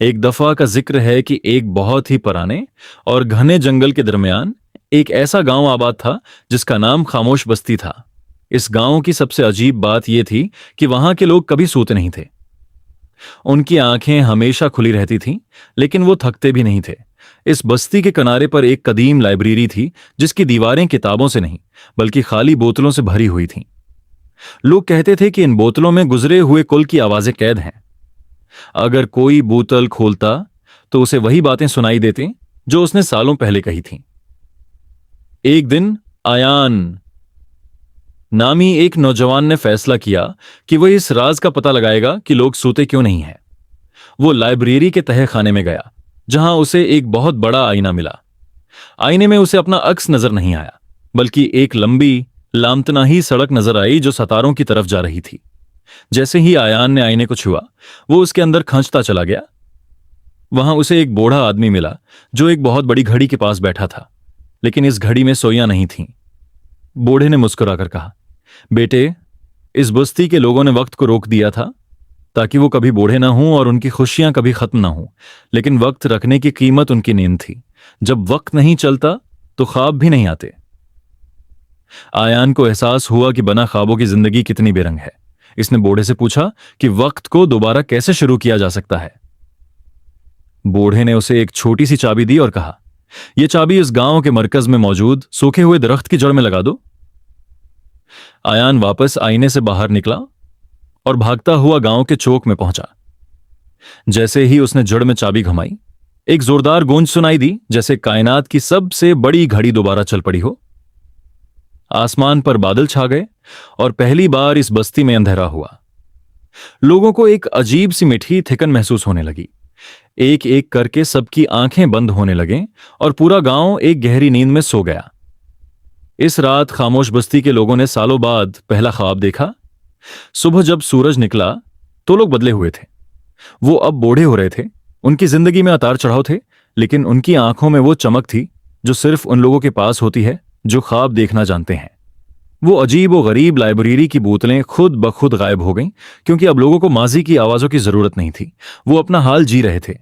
एक दफा का जिक्र है कि एक बहुत ही पुराने और घने जंगल के दरमियान एक ऐसा गांव आबाद था जिसका नाम खामोश बस्ती था। इस गांव की सबसे अजीब बात यह थी कि वहां के लोग कभी सोते नहीं थे। उनकी आंखें हमेशा खुली रहती थीं, लेकिन वो थकते भी नहीं थे। इस बस्ती के किनारे पर एक कदीम लाइब्रेरी थी जिसकी दीवारें किताबों से नहीं बल्कि खाली बोतलों से भरी हुई थीं। लोग कहते थे कि इन बोतलों में गुजरे हुए कुल की आवाजें कैद हैं। अगर कोई बोतल खोलता तो उसे वही बातें सुनाई देती जो उसने सालों पहले कही थीं। एक दिन आयान नामी एक नौजवान ने फैसला किया कि वह इस राज का पता लगाएगा कि लोग सोते क्यों नहीं हैं। वो लाइब्रेरी के तहे खाने में गया, जहां उसे एक बहुत बड़ा आईना मिला। आईने में उसे अपना अक्स नजर नहीं आया, बल्कि एक लंबी लामतनाही सड़क नजर आई जो सतारों की तरफ जा रही थी। जैसे ही आयान ने आईने को छुआ, वो उसके अंदर खंचता चला गया। वहां उसे एक बूढ़ा आदमी मिला जो एक बहुत बड़ी घड़ी के पास बैठा था, लेकिन इस घड़ी में सुइयां नहीं थीं। बूढ़े ने मुस्कुराकर कहा, बेटे, इस बस्ती के लोगों ने वक्त को रोक दिया था ताकि वो कभी बूढ़े ना हों और उनकी खुशियां कभी खत्म ना हों। लेकिन वक्त रखने की कीमत उनकी नींद थी। जब वक्त नहीं चलता तो ख्वाब भी नहीं आते। आयान को एहसास हुआ कि बना ख्वाबों की जिंदगी कितनी बेरंग है। इसने बूढ़े से पूछा कि वक्त को दोबारा कैसे शुरू किया जा सकता है। बूढ़े ने उसे एक छोटी सी चाबी दी और कहा, यह चाबी इस गांव के मरकज में मौजूद सूखे हुए दरख्त की जड़ में लगा दो। आयान वापस आईने से बाहर निकला और भागता हुआ गांव के चौक में पहुंचा। जैसे ही उसने जड़ में चाबी घुमाई, एक जोरदार गूंज सुनाई दी, जैसे कायनात की सबसे बड़ी घड़ी दोबारा चल पड़ी हो। आसमान पर बादल छा गए और पहली बार इस बस्ती में अंधेरा हुआ। लोगों को एक अजीब सी मीठी थिकन महसूस होने लगी। एक एक करके सबकी आंखें बंद होने लगें और पूरा गांव एक गहरी नींद में सो गया। इस रात खामोश बस्ती के लोगों ने सालों बाद पहला ख्वाब देखा। सुबह जब सूरज निकला तो लोग बदले हुए थे। वो अब बूढ़े हो रहे थे। उनकी जिंदगी में उतार चढ़ाव थे, लेकिन उनकी आंखों में वो चमक थी जो सिर्फ उन लोगों के पास होती है जो ख्वाब देखना जानते हैं। वो अजीब व गरीब लाइब्रेरी की बोतलें खुद ब खुद गायब हो गईं, क्योंकि अब लोगों को माजी की आवाजों की जरूरत नहीं थी। वो अपना हाल जी रहे थे।